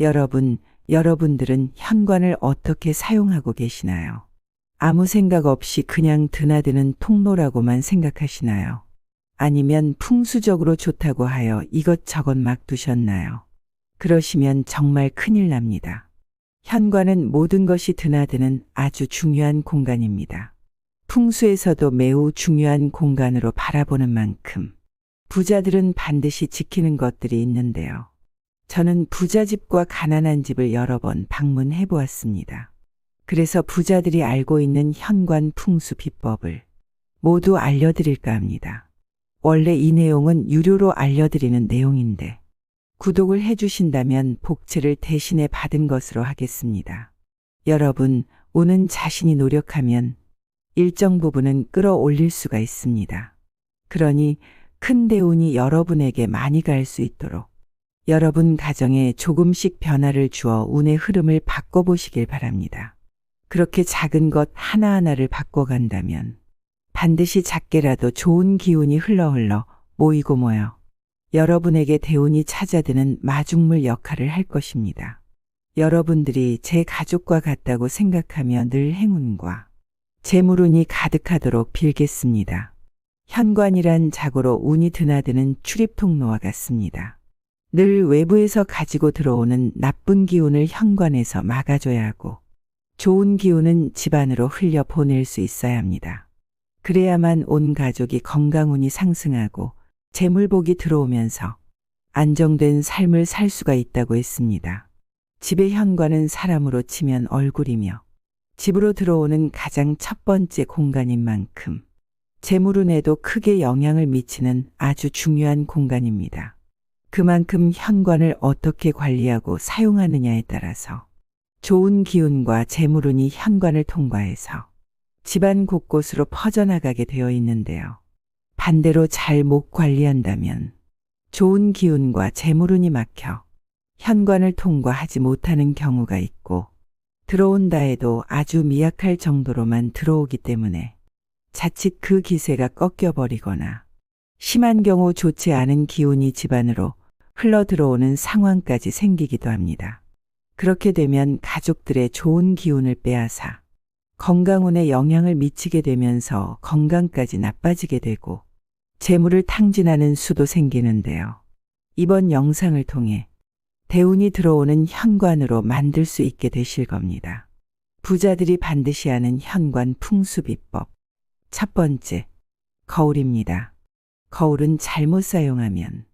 여러분들은 현관을 어떻게 사용하고 계시나요? 아무 생각 없이 그냥 드나드는 통로라고만 생각하시나요? 아니면 풍수적으로 좋다고 하여 이것저것 막 두셨나요? 그러시면 정말 큰일 납니다. 현관은 모든 것이 드나드는 아주 중요한 공간입니다. 풍수에서도 매우 중요한 공간으로 바라보는 만큼 부자들은 반드시 지키는 것들이 있는데요. 저는 부자집과 가난한 집을 여러 번 방문해 보았습니다. 그래서 부자들이 알고 있는 현관 풍수 비법을 모두 알려드릴까 합니다. 원래 이 내용은 유료로 알려드리는 내용인데 구독을 해주신다면 복채를 대신에 받은 것으로 하겠습니다. 여러분, 운은 자신이 노력하면 일정 부분은 끌어올릴 수가 있습니다. 그러니 큰 대운이 여러분에게 많이 갈 수 있도록 여러분 가정에 조금씩 변화를 주어 운의 흐름을 바꿔보시길 바랍니다. 그렇게 작은 것 하나하나를 바꿔간다면 반드시 작게라도 좋은 기운이 흘러 모이고 모여 여러분에게 대운이 찾아드는 마중물 역할을 할 것입니다. 여러분들이 제 가족과 같다고 생각하며 늘 행운과 재물운이 가득하도록 빌겠습니다. 현관이란 자고로 운이 드나드는 출입통로와 같습니다. 늘 외부에서 가지고 들어오는 나쁜 기운을 현관에서 막아줘야 하고 좋은 기운은 집 안으로 흘려보낼 수 있어야 합니다. 그래야만 온 가족이 건강운이 상승하고 재물복이 들어오면서 안정된 삶을 살 수가 있다고 했습니다. 집의 현관은 사람으로 치면 얼굴이며 집으로 들어오는 가장 첫 번째 공간인 만큼 재물운에도 크게 영향을 미치는 아주 중요한 공간입니다. 그만큼 현관을 어떻게 관리하고 사용하느냐에 따라서 좋은 기운과 재물운이 현관을 통과해서 집안 곳곳으로 퍼져나가게 되어 있는데요. 반대로 잘 못 관리한다면 좋은 기운과 재물운이 막혀 현관을 통과하지 못하는 경우가 있고 들어온다 해도 아주 미약할 정도로만 들어오기 때문에 자칫 그 기세가 꺾여버리거나 심한 경우 좋지 않은 기운이 집안으로 흘러 들어오는 상황까지 생기기도 합니다. 그렇게 되면 가족들의 좋은 기운을 빼앗아 건강운에 영향을 미치게 되면서 건강까지 나빠지게 되고 재물을 탕진하는 수도 생기는데요. 이번 영상을 통해 대운이 들어오는 현관으로 만들 수 있게 되실 겁니다. 부자들이 반드시 하는 현관 풍수 비법. 첫 번째, 거울입니다. 거울은 잘못 사용하면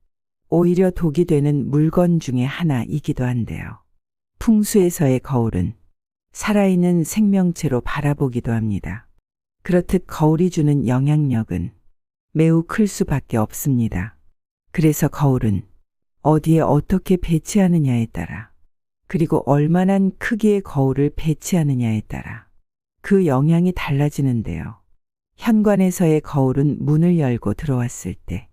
오히려 독이 되는 물건 중에 하나이기도 한데요. 풍수에서의 거울은 살아있는 생명체로 바라보기도 합니다. 그렇듯 거울이 주는 영향력은 매우 클 수밖에 없습니다. 그래서 거울은 어디에 어떻게 배치하느냐에 따라 그리고 얼마나 크기의 거울을 배치하느냐에 따라 그 영향이 달라지는데요. 현관에서의 거울은 문을 열고 들어왔을 때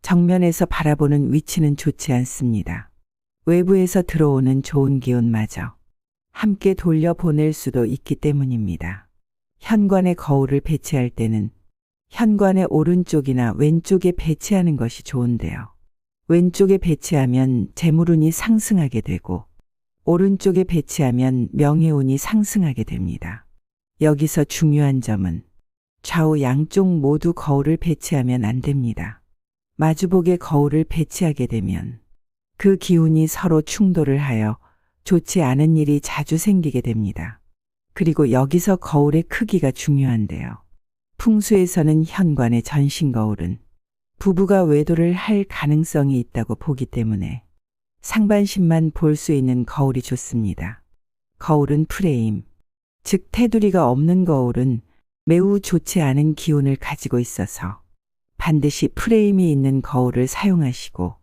정면에서 바라보는 위치는 좋지 않습니다. 외부에서 들어오는 좋은 기운마저 함께 돌려보낼 수도 있기 때문입니다. 현관에 거울을 배치할 때는 현관의 오른쪽이나 왼쪽에 배치하는 것이 좋은데요. 왼쪽에 배치하면 재물운이 상승하게 되고 오른쪽에 배치하면 명예운이 상승하게 됩니다. 여기서 중요한 점은 좌우 양쪽 모두 거울을 배치하면 안 됩니다. 마주보게 거울을 배치하게 되면 그 기운이 서로 충돌을 하여 좋지 않은 일이 자주 생기게 됩니다. 그리고 여기서 거울의 크기가 중요한데요. 풍수에서는 현관의 전신 거울은 부부가 외도를 할 가능성이 있다고 보기 때문에 상반신만 볼 수 있는 거울이 좋습니다. 거울은 프레임, 즉 테두리가 없는 거울은 매우 좋지 않은 기운을 가지고 있어서 반드시 프레임이 있는 거울을 사용하시고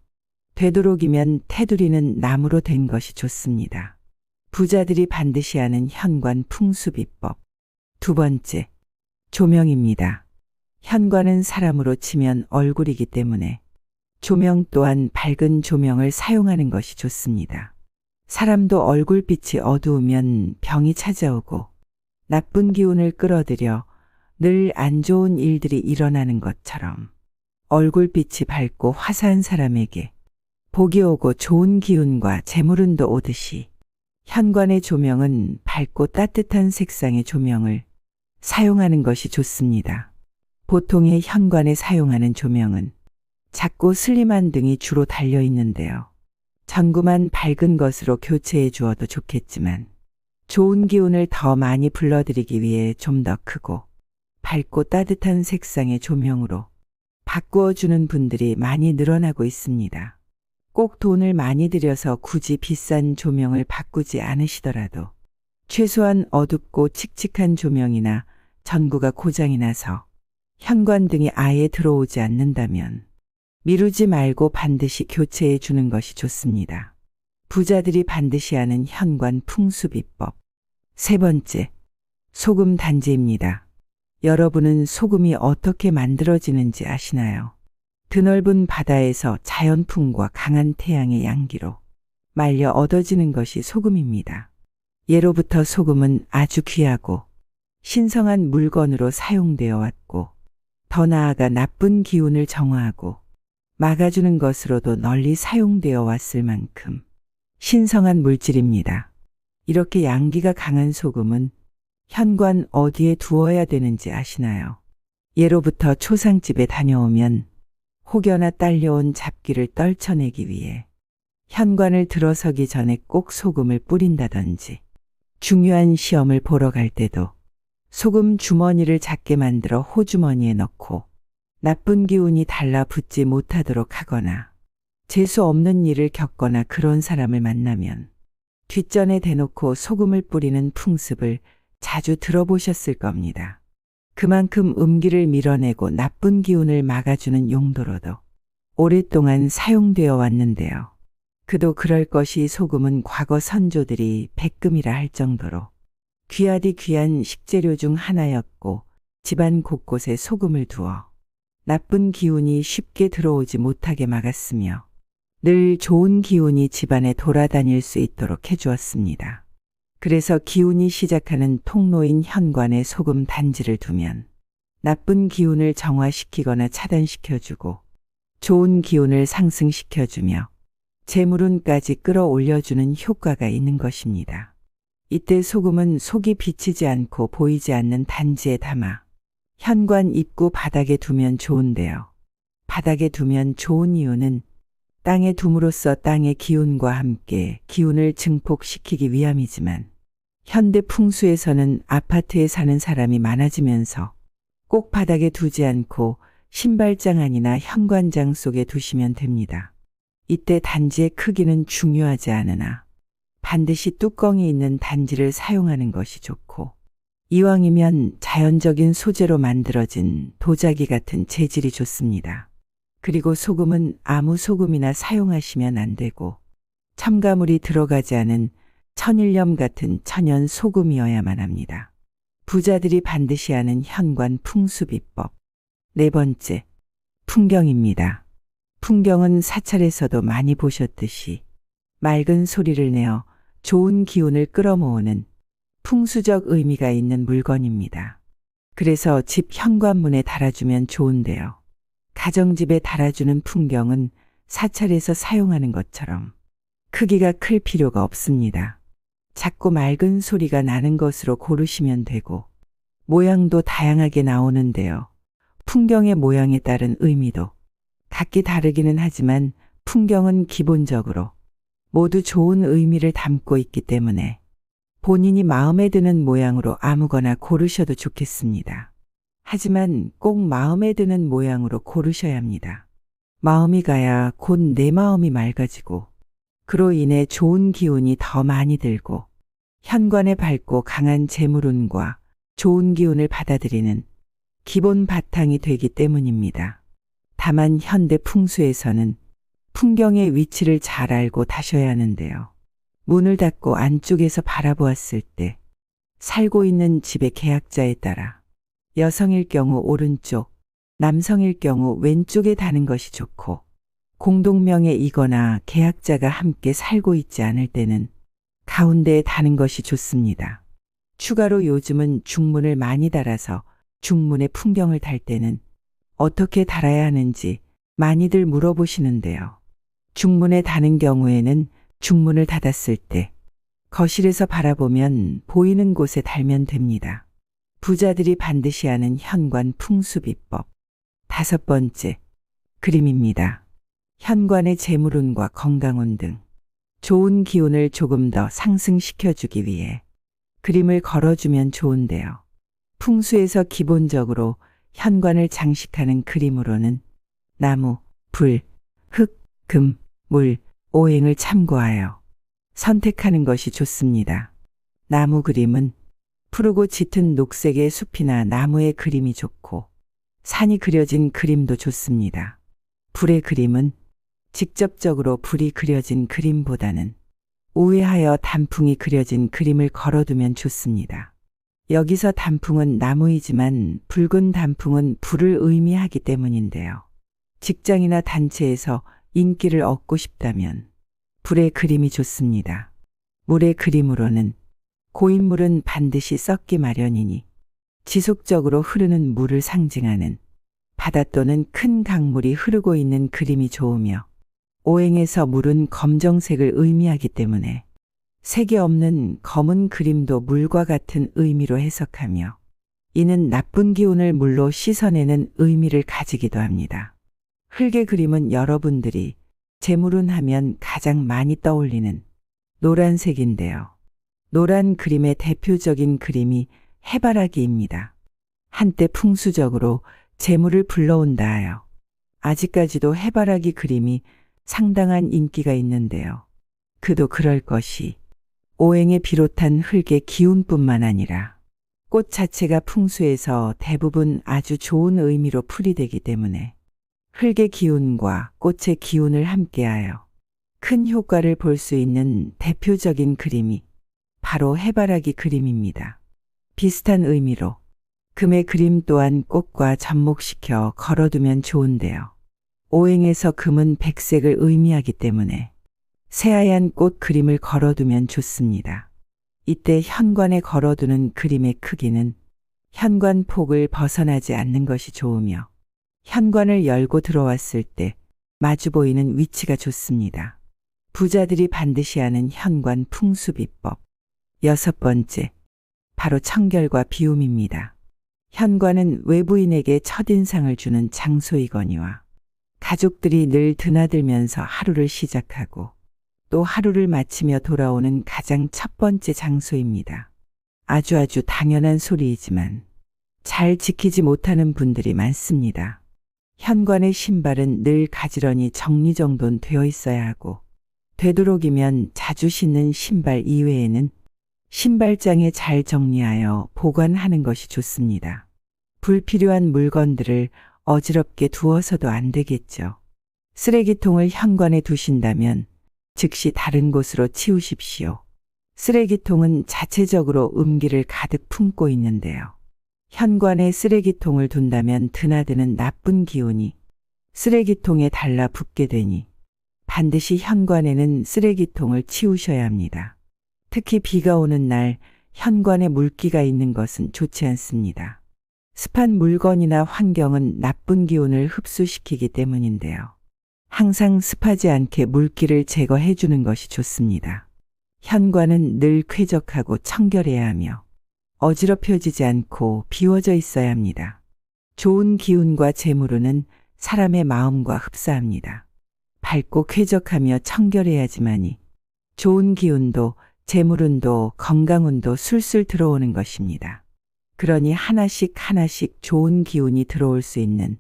되도록이면 테두리는 나무로 된 것이 좋습니다. 부자들이 반드시 하는 현관 풍수 비법. 두 번째, 조명입니다. 현관은 사람으로 치면 얼굴이기 때문에 조명 또한 밝은 조명을 사용하는 것이 좋습니다. 사람도 얼굴빛이 어두우면 병이 찾아오고 나쁜 기운을 끌어들여 늘 안 좋은 일들이 일어나는 것처럼 얼굴빛이 밝고 화사한 사람에게 복이 오고 좋은 기운과 재물운도 오듯이 현관의 조명은 밝고 따뜻한 색상의 조명을 사용하는 것이 좋습니다. 보통의 현관에 사용하는 조명은 작고 슬림한 등이 주로 달려 있는데요. 전구만 밝은 것으로 교체해 주어도 좋겠지만 좋은 기운을 더 많이 불러들이기 위해 좀 더 크고 밝고 따뜻한 색상의 조명으로 바꾸어 주는 분들이 많이 늘어나고 있습니다. 꼭 돈을 많이 들여서 굳이 비싼 조명을 바꾸지 않으시더라도 최소한 어둡고 칙칙한 조명이나 전구가 고장이 나서 현관등이 아예 들어오지 않는다면 미루지 말고 반드시 교체해 주는 것이 좋습니다. 부자들이 반드시 하는 현관 풍수 비법. 세 번째, 소금 단지입니다. 여러분은 소금이 어떻게 만들어지는지 아시나요? 드넓은 바다에서 자연풍과 강한 태양의 양기로 말려 얻어지는 것이 소금입니다. 예로부터 소금은 아주 귀하고 신성한 물건으로 사용되어 왔고 더 나아가 나쁜 기운을 정화하고 막아주는 것으로도 널리 사용되어 왔을 만큼 신성한 물질입니다. 이렇게 양기가 강한 소금은 현관 어디에 두어야 되는지 아시나요? 예로부터 초상집에 다녀오면 혹여나 딸려온 잡기를 떨쳐내기 위해 현관을 들어서기 전에 꼭 소금을 뿌린다든지 중요한 시험을 보러 갈 때도 소금 주머니를 작게 만들어 호주머니에 넣고 나쁜 기운이 달라붙지 못하도록 하거나 재수 없는 일을 겪거나 그런 사람을 만나면 뒷전에 대놓고 소금을 뿌리는 풍습을 자주 들어보셨을 겁니다. 그만큼 음기를 밀어내고 나쁜 기운을 막아주는 용도로도 오랫동안 사용되어 왔는데요. 그도 그럴 것이 소금은 과거 선조들이 백금이라 할 정도로 귀하디 귀한 식재료 중 하나였고 집안 곳곳에 소금을 두어 나쁜 기운이 쉽게 들어오지 못하게 막았으며 늘 좋은 기운이 집안에 돌아다닐 수 있도록 해주었습니다. 그래서 기운이 시작하는 통로인 현관에 소금 단지를 두면 나쁜 기운을 정화시키거나 차단시켜주고 좋은 기운을 상승시켜주며 재물운까지 끌어올려주는 효과가 있는 것입니다. 이때 소금은 속이 비치지 않고 보이지 않는 단지에 담아 현관 입구 바닥에 두면 좋은데요. 바닥에 두면 좋은 이유는 땅에 둠으로써 땅의 기운과 함께 기운을 증폭시키기 위함이지만 현대 풍수에서는 아파트에 사는 사람이 많아지면서 꼭 바닥에 두지 않고 신발장 안이나 현관장 속에 두시면 됩니다. 이때 단지의 크기는 중요하지 않으나 반드시 뚜껑이 있는 단지를 사용하는 것이 좋고 이왕이면 자연적인 소재로 만들어진 도자기 같은 재질이 좋습니다. 그리고 소금은 아무 소금이나 사용하시면 안 되고 첨가물이 들어가지 않은 천일염 같은 천연 소금이어야만 합니다. 부자들이 반드시 하는 현관 풍수 비법. 네 번째, 풍경입니다. 풍경은 사찰에서도 많이 보셨듯이 맑은 소리를 내어 좋은 기운을 끌어모으는 풍수적 의미가 있는 물건입니다. 그래서 집 현관문에 달아주면 좋은데요. 가정집에 달아주는 풍경은 사찰에서 사용하는 것처럼 크기가 클 필요가 없습니다. 작고 맑은 소리가 나는 것으로 고르시면 되고 모양도 다양하게 나오는데요. 풍경의 모양에 따른 의미도 각기 다르기는 하지만 풍경은 기본적으로 모두 좋은 의미를 담고 있기 때문에 본인이 마음에 드는 모양으로 아무거나 고르셔도 좋겠습니다. 하지만 꼭 마음에 드는 모양으로 고르셔야 합니다. 마음이 가야 곧 내 마음이 맑아지고 그로 인해 좋은 기운이 더 많이 들고 현관에 밝고 강한 재물운과 좋은 기운을 받아들이는 기본 바탕이 되기 때문입니다. 다만 현대 풍수에서는 풍경의 위치를 잘 알고 다셔야 하는데요. 문을 닫고 안쪽에서 바라보았을 때 살고 있는 집의 계약자에 따라 여성일 경우 오른쪽, 남성일 경우 왼쪽에 다는 것이 좋고 공동명에 이거나 계약자가 함께 살고 있지 않을 때는 가운데에 다는 것이 좋습니다. 추가로 요즘은 중문을 많이 달아서 중문에 풍경을 달 때는 어떻게 달아야 하는지 많이들 물어보시는데요. 중문에 다는 경우에는 중문을 닫았을 때 거실에서 바라보면 보이는 곳에 달면 됩니다. 부자들이 반드시 아는 현관 풍수 비법. 5번째, 그림입니다. 현관의 재물운과 건강운 등 좋은 기운을 조금 더 상승시켜주기 위해 그림을 걸어주면 좋은데요. 풍수에서 기본적으로 현관을 장식하는 그림으로는 나무, 불, 흙, 금, 물, 오행을 참고하여 선택하는 것이 좋습니다. 나무 그림은 푸르고 짙은 녹색의 숲이나 나무의 그림이 좋고 산이 그려진 그림도 좋습니다. 불의 그림은 직접적으로 불이 그려진 그림보다는 우회하여 단풍이 그려진 그림을 걸어두면 좋습니다. 여기서 단풍은 나무이지만 붉은 단풍은 불을 의미하기 때문인데요. 직장이나 단체에서 인기를 얻고 싶다면 불의 그림이 좋습니다. 물의 그림으로는 고인물은 반드시 썩기 마련이니 지속적으로 흐르는 물을 상징하는 바다 또는 큰 강물이 흐르고 있는 그림이 좋으며 오행에서 물은 검정색을 의미하기 때문에 색이 없는 검은 그림도 물과 같은 의미로 해석하며 이는 나쁜 기운을 물로 씻어내는 의미를 가지기도 합니다. 흙의 그림은 여러분들이 재물운 하면 가장 많이 떠올리는 노란색인데요. 노란 그림의 대표적인 그림이 해바라기입니다. 한때 풍수적으로 재물을 불러온다 하여 아직까지도 해바라기 그림이 상당한 인기가 있는데요. 그도 그럴 것이 오행에 비롯한 흙의 기운뿐만 아니라 꽃 자체가 풍수에서 대부분 아주 좋은 의미로 풀이되기 때문에 흙의 기운과 꽃의 기운을 함께하여 큰 효과를 볼 수 있는 대표적인 그림이 바로 해바라기 그림입니다. 비슷한 의미로 금의 그림 또한 꽃과 접목시켜 걸어두면 좋은데요. 오행에서 금은 백색을 의미하기 때문에 새하얀 꽃 그림을 걸어두면 좋습니다. 이때 현관에 걸어두는 그림의 크기는 현관 폭을 벗어나지 않는 것이 좋으며 현관을 열고 들어왔을 때 마주 보이는 위치가 좋습니다. 부자들이 반드시 아는 현관 풍수 비법. 6번째, 바로 청결과 비움입니다. 현관은 외부인에게 첫인상을 주는 장소이거니와 가족들이 늘 드나들면서 하루를 시작하고 또 하루를 마치며 돌아오는 가장 첫 번째 장소입니다. 아주 당연한 소리이지만 잘 지키지 못하는 분들이 많습니다. 현관의 신발은 늘 가지런히 정리정돈 되어 있어야 하고 되도록이면 자주 신는 신발 이외에는 신발장에 잘 정리하여 보관하는 것이 좋습니다. 불필요한 물건들을 어지럽게 두어서도 안 되겠죠. 쓰레기통을 현관에 두신다면 즉시 다른 곳으로 치우십시오. 쓰레기통은 자체적으로 음기를 가득 품고 있는데요. 현관에 쓰레기통을 둔다면 드나드는 나쁜 기운이 쓰레기통에 달라붙게 되니 반드시 현관에는 쓰레기통을 치우셔야 합니다. 특히 비가 오는 날 현관에 물기가 있는 것은 좋지 않습니다. 습한 물건이나 환경은 나쁜 기운을 흡수시키기 때문인데요. 항상 습하지 않게 물기를 제거해 주는 것이 좋습니다. 현관은 늘 쾌적하고 청결해야 하며 어지럽혀지지 않고 비워져 있어야 합니다. 좋은 기운과 재물운은 사람의 마음과 흡사합니다. 밝고 쾌적하며 청결해야지만이 좋은 기운도 재물운도 건강운도 술술 들어오는 것입니다. 그러니 하나씩 좋은 기운이 들어올 수 있는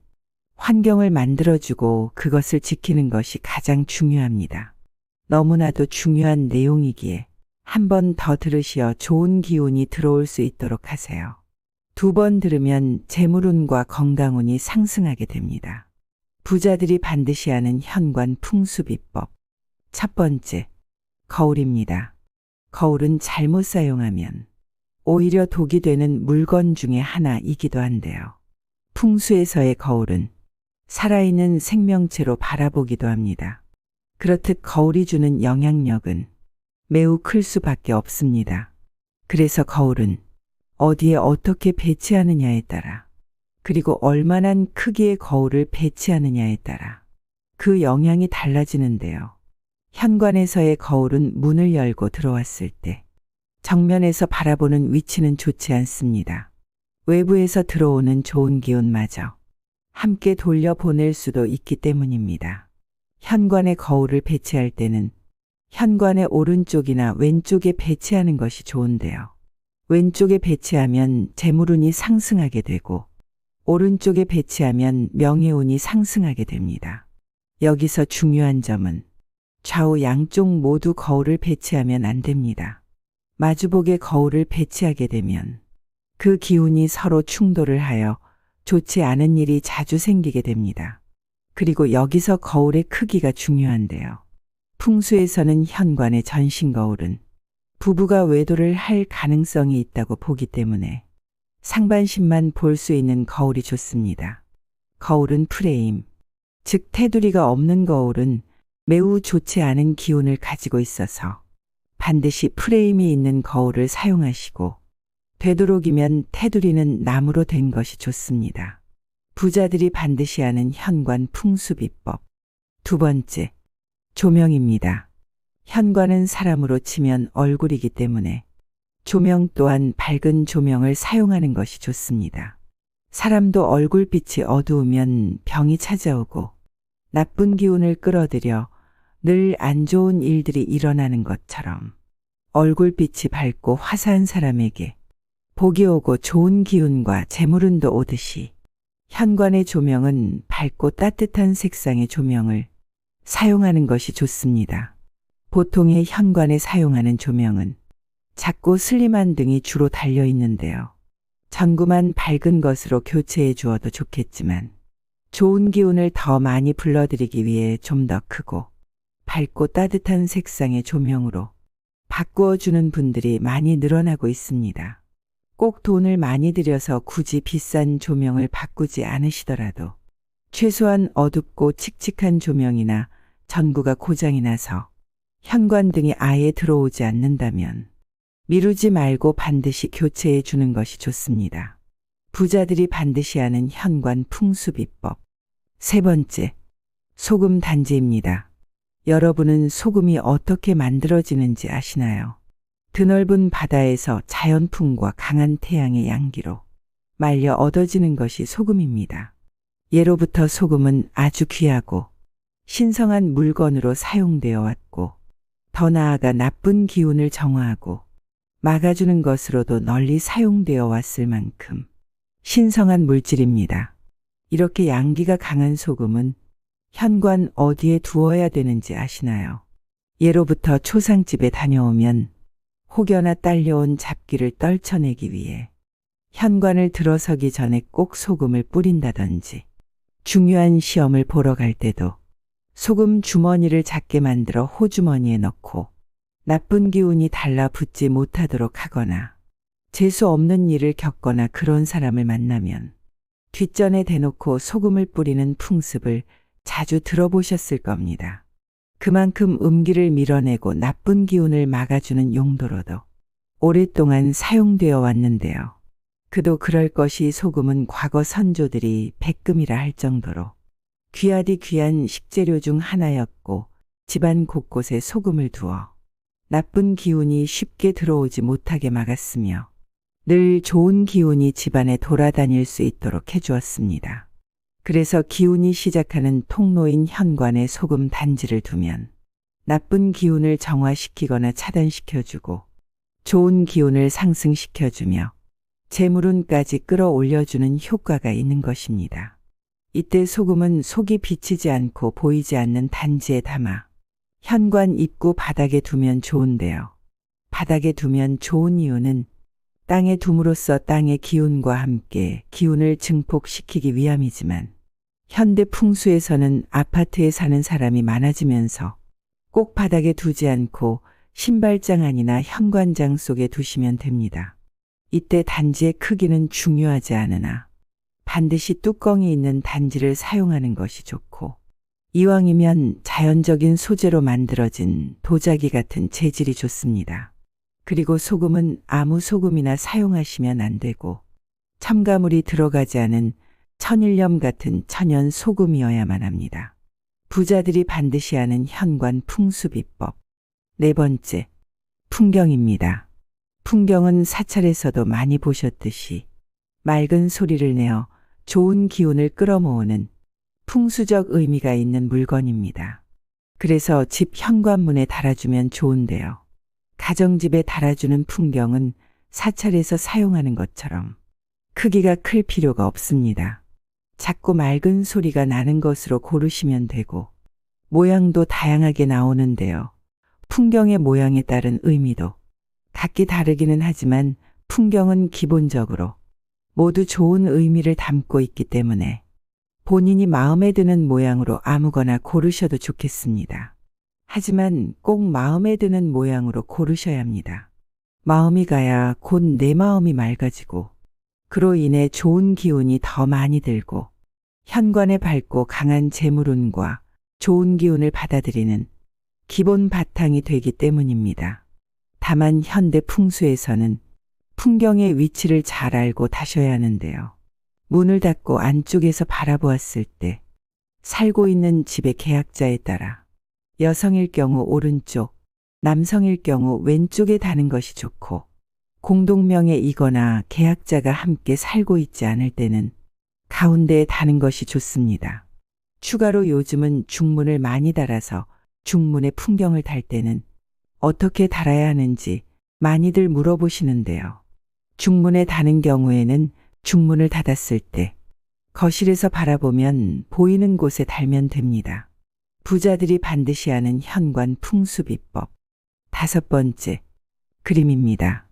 환경을 만들어주고 그것을 지키는 것이 가장 중요합니다. 너무나도 중요한 내용이기에 한 번 더 들으시어 좋은 기운이 들어올 수 있도록 하세요. 2번 들으면 재물운과 건강운이 상승하게 됩니다. 부자들이 반드시 아는 현관 풍수 비법. 1번째, 거울입니다. 거울은 잘못 사용하면 오히려 독이 되는 물건 중에 하나이기도 한데요. 풍수에서의 거울은 살아있는 생명체로 바라보기도 합니다. 그렇듯 거울이 주는 영향력은 매우 클 수밖에 없습니다. 그래서 거울은 어디에 어떻게 배치하느냐에 따라 그리고 얼마나 크기의 거울을 배치하느냐에 따라 그 영향이 달라지는데요. 현관에서의 거울은 문을 열고 들어왔을 때 정면에서 바라보는 위치는 좋지 않습니다. 외부에서 들어오는 좋은 기운마저 함께 돌려보낼 수도 있기 때문입니다. 현관에 거울을 배치할 때는 현관의 오른쪽이나 왼쪽에 배치하는 것이 좋은데요. 왼쪽에 배치하면 재물운이 상승하게 되고 오른쪽에 배치하면 명예운이 상승하게 됩니다. 여기서 중요한 점은 좌우 양쪽 모두 거울을 배치하면 안 됩니다. 마주보게 거울을 배치하게 되면 그 기운이 서로 충돌을 하여 좋지 않은 일이 자주 생기게 됩니다. 그리고 여기서 거울의 크기가 중요한데요. 풍수에서는 현관의 전신 거울은 부부가 외도를 할 가능성이 있다고 보기 때문에 상반신만 볼 수 있는 거울이 좋습니다. 거울은 프레임, 즉 테두리가 없는 거울은 매우 좋지 않은 기운을 가지고 있어서 반드시 프레임이 있는 거울을 사용하시고 되도록이면 테두리는 나무로 된 것이 좋습니다. 부자들이 반드시 하는 현관 풍수 비법. 두 번째, 조명입니다. 현관은 사람으로 치면 얼굴이기 때문에 조명 또한 밝은 조명을 사용하는 것이 좋습니다. 사람도 얼굴빛이 어두우면 병이 찾아오고 나쁜 기운을 끌어들여 늘 안 좋은 일들이 일어나는 것처럼 얼굴빛이 밝고 화사한 사람에게 복이 오고 좋은 기운과 재물운도 오듯이 현관의 조명은 밝고 따뜻한 색상의 조명을 사용하는 것이 좋습니다. 보통의 현관에 사용하는 조명은 작고 슬림한 등이 주로 달려 있는데요. 전구만 밝은 것으로 교체해 주어도 좋겠지만 좋은 기운을 더 많이 불러들이기 위해 좀 더 크고 밝고 따뜻한 색상의 조명으로 바꾸어 주는 분들이 많이 늘어나고 있습니다. 꼭 돈을 많이 들여서 굳이 비싼 조명을 바꾸지 않으시더라도 최소한 어둡고 칙칙한 조명이나 전구가 고장이 나서 현관등이 아예 들어오지 않는다면 미루지 말고 반드시 교체해 주는 것이 좋습니다. 부자들이 반드시 하는 현관 풍수 비법. 세 번째, 소금 단지입니다. 여러분은 소금이 어떻게 만들어지는지 아시나요? 드넓은 바다에서 자연풍과 강한 태양의 양기로 말려 얻어지는 것이 소금입니다. 예로부터 소금은 아주 귀하고 신성한 물건으로 사용되어 왔고 더 나아가 나쁜 기운을 정화하고 막아주는 것으로도 널리 사용되어 왔을 만큼 신성한 물질입니다. 이렇게 양기가 강한 소금은 현관 어디에 두어야 되는지 아시나요? 예로부터 초상집에 다녀오면 혹여나 딸려온 잡기를 떨쳐내기 위해 현관을 들어서기 전에 꼭 소금을 뿌린다든지 중요한 시험을 보러 갈 때도 소금 주머니를 작게 만들어 호주머니에 넣고 나쁜 기운이 달라붙지 못하도록 하거나 재수 없는 일을 겪거나 그런 사람을 만나면 뒷전에 대놓고 소금을 뿌리는 풍습을 자주 들어보셨을 겁니다. 그만큼 음기를 밀어내고 나쁜 기운을 막아주는 용도로도 오랫동안 사용되어 왔는데요. 그도 그럴 것이 소금은 과거 선조들이 백금이라 할 정도로 귀하디 귀한 식재료 중 하나였고 집안 곳곳에 소금을 두어 나쁜 기운이 쉽게 들어오지 못하게 막았으며 늘 좋은 기운이 집안에 돌아다닐 수 있도록 해주었습니다. 그래서 기운이 시작하는 통로인 현관에 소금 단지를 두면 나쁜 기운을 정화시키거나 차단시켜주고 좋은 기운을 상승시켜주며 재물운까지 끌어올려주는 효과가 있는 것입니다. 이때 소금은 속이 비치지 않고 보이지 않는 단지에 담아 현관 입구 바닥에 두면 좋은데요. 바닥에 두면 좋은 이유는 땅에 둠으로써 땅의 기운과 함께 기운을 증폭시키기 위함이지만 현대 풍수에서는 아파트에 사는 사람이 많아지면서 꼭 바닥에 두지 않고 신발장 안이나 현관장 속에 두시면 됩니다. 이때 단지의 크기는 중요하지 않으나 반드시 뚜껑이 있는 단지를 사용하는 것이 좋고 이왕이면 자연적인 소재로 만들어진 도자기 같은 재질이 좋습니다. 그리고 소금은 아무 소금이나 사용하시면 안 되고 첨가물이 들어가지 않은 천일염 같은 천연 소금이어야만 합니다. 부자들이 반드시 아는 현관 풍수비법. 네 번째, 풍경입니다. 풍경은 사찰에서도 많이 보셨듯이 맑은 소리를 내어 좋은 기운을 끌어모으는 풍수적 의미가 있는 물건입니다. 그래서 집 현관문에 달아주면 좋은데요. 가정집에 달아주는 풍경은 사찰에서 사용하는 것처럼 크기가 클 필요가 없습니다. 작고 맑은 소리가 나는 것으로 고르시면 되고 모양도 다양하게 나오는데요. 풍경의 모양에 따른 의미도 각기 다르기는 하지만 풍경은 기본적으로 모두 좋은 의미를 담고 있기 때문에 본인이 마음에 드는 모양으로 아무거나 고르셔도 좋겠습니다. 하지만 꼭 마음에 드는 모양으로 고르셔야 합니다. 마음이 가야 곧 내 마음이 맑아지고 그로 인해 좋은 기운이 더 많이 들고 현관에 밝고 강한 재물운과 좋은 기운을 받아들이는 기본 바탕이 되기 때문입니다. 다만 현대 풍수에서는 풍경의 위치를 잘 알고 다셔야 하는데요. 문을 닫고 안쪽에서 바라보았을 때 살고 있는 집의 계약자에 따라 여성일 경우 오른쪽, 남성일 경우 왼쪽에 다는 것이 좋고 공동명의이거나 계약자가 함께 살고 있지 않을 때는 가운데에 다는 것이 좋습니다. 추가로 요즘은 중문을 많이 달아서 중문에 풍경을 달 때는 어떻게 달아야 하는지 많이들 물어보시는데요. 중문에 다는 경우에는 중문을 닫았을 때 거실에서 바라보면 보이는 곳에 달면 됩니다. 부자들이 반드시 아는 현관 풍수비법. 다섯 번째, 그림입니다.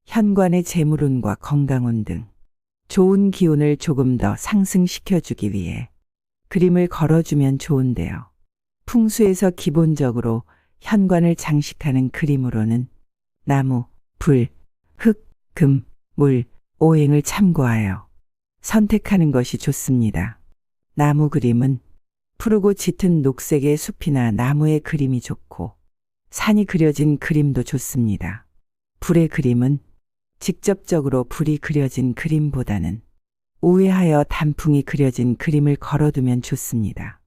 현관의 재물운과 건강운 등 좋은 기운을 조금 더 상승시켜주기 위해 그림을 걸어주면 좋은데요. 풍수에서 기본적으로 현관을 장식하는 그림으로는 나무, 불, 흙, 금, 물, 오행을 참고하여 선택하는 것이 좋습니다. 나무 그림은 푸르고 짙은 녹색의 숲이나 나무의 그림이 좋고 산이 그려진 그림도 좋습니다. 불의 그림은 직접적으로 불이 그려진 그림보다는 우회하여 단풍이 그려진 그림을 걸어두면 좋습니다.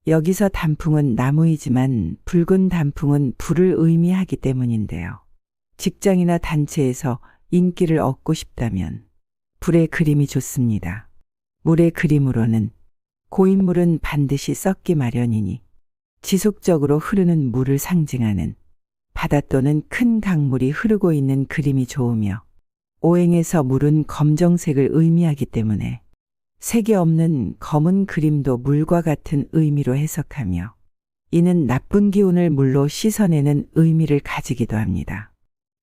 여기서 단풍은 나무이지만 붉은 단풍은 불을 의미하기 때문인데요. 직장이나 단체에서 인기를 얻고 싶다면 불의 그림이 좋습니다. 물의 그림으로는 고인물은 반드시 썩기 마련이니 지속적으로 흐르는 물을 상징하는 바다 또는 큰 강물이 흐르고 있는 그림이 좋으며 오행에서 물은 검정색을 의미하기 때문에 색이 없는 검은 그림도 물과 같은 의미로 해석하며 이는 나쁜 기운을 물로 씻어내는 의미를 가지기도 합니다.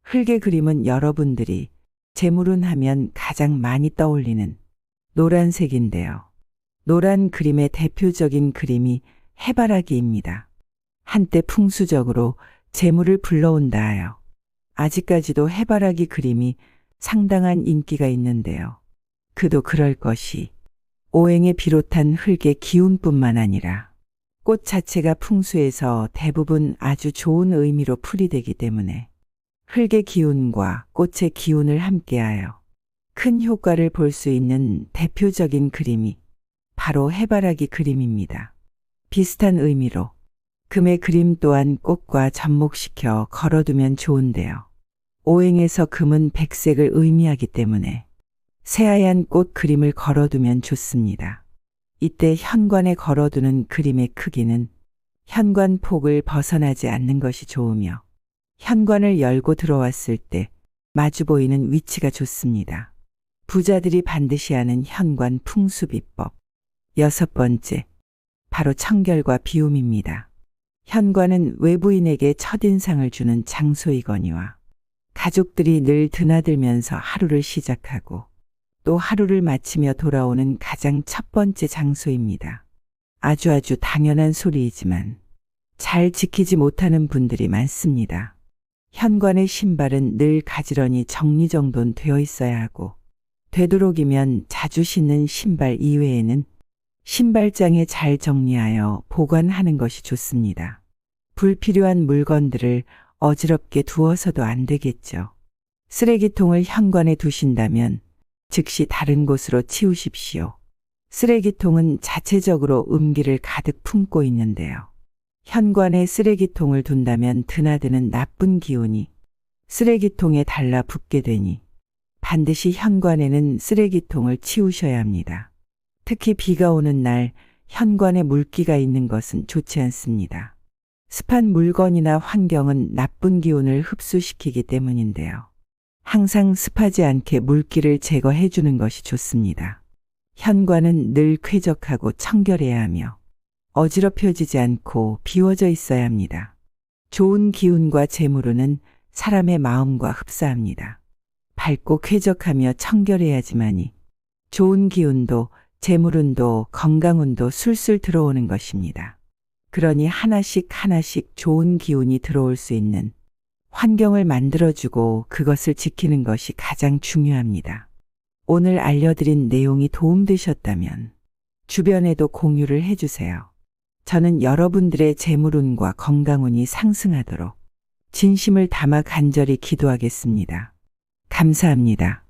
흙의 그림은 여러분들이 재물운 하면 가장 많이 떠올리는 노란색인데요. 노란 그림의 대표적인 그림이 해바라기입니다. 한때 풍수적으로 재물을 불러온다 하여 아직까지도 해바라기 그림이 상당한 인기가 있는데요. 그도 그럴 것이 오행에 비롯한 흙의 기운뿐만 아니라 꽃 자체가 풍수에서 대부분 아주 좋은 의미로 풀이되기 때문에 흙의 기운과 꽃의 기운을 함께하여 큰 효과를 볼 수 있는 대표적인 그림이 바로 해바라기 그림입니다. 비슷한 의미로 금의 그림 또한 꽃과 접목시켜 걸어두면 좋은데요. 오행에서 금은 백색을 의미하기 때문에 새하얀 꽃 그림을 걸어두면 좋습니다. 이때 현관에 걸어두는 그림의 크기는 현관 폭을 벗어나지 않는 것이 좋으며 현관을 열고 들어왔을 때 마주 보이는 위치가 좋습니다. 부자들이 반드시 아는 현관 풍수비법. 여섯 번째, 바로 청결과 비움입니다. 현관은 외부인에게 첫인상을 주는 장소이거니와 가족들이 늘 드나들면서 하루를 시작하고 또 하루를 마치며 돌아오는 가장 첫 번째 장소입니다. 아주 당연한 소리이지만 잘 지키지 못하는 분들이 많습니다. 현관의 신발은 늘 가지런히 정리정돈되어 있어야 하고 되도록이면 자주 신는 신발 이외에는 신발장에 잘 정리하여 보관하는 것이 좋습니다. 불필요한 물건들을 어지럽게 두어서도 안 되겠죠. 쓰레기통을 현관에 두신다면 즉시 다른 곳으로 치우십시오. 쓰레기통은 자체적으로 음기를 가득 품고 있는데요. 현관에 쓰레기통을 둔다면 드나드는 나쁜 기운이 쓰레기통에 달라붙게 되니 반드시 현관에는 쓰레기통을 치우셔야 합니다. 특히 비가 오는 날 현관에 물기가 있는 것은 좋지 않습니다. 습한 물건이나 환경은 나쁜 기운을 흡수시키기 때문인데요. 항상 습하지 않게 물기를 제거해 주는 것이 좋습니다. 현관은 늘 쾌적하고 청결해야 하며 어지럽혀지지 않고 비워져 있어야 합니다. 좋은 기운과 재물운은 사람의 마음과 흡사합니다. 밝고 쾌적하며 청결해야지만이 좋은 기운도 재물운도 건강운도 술술 들어오는 것입니다. 그러니 하나씩 하나씩 좋은 기운이 들어올 수 있는 환경을 만들어주고 그것을 지키는 것이 가장 중요합니다. 오늘 알려드린 내용이 도움되셨다면 주변에도 공유를 해주세요. 저는 여러분들의 재물운과 건강운이 상승하도록 진심을 담아 간절히 기도하겠습니다. 감사합니다.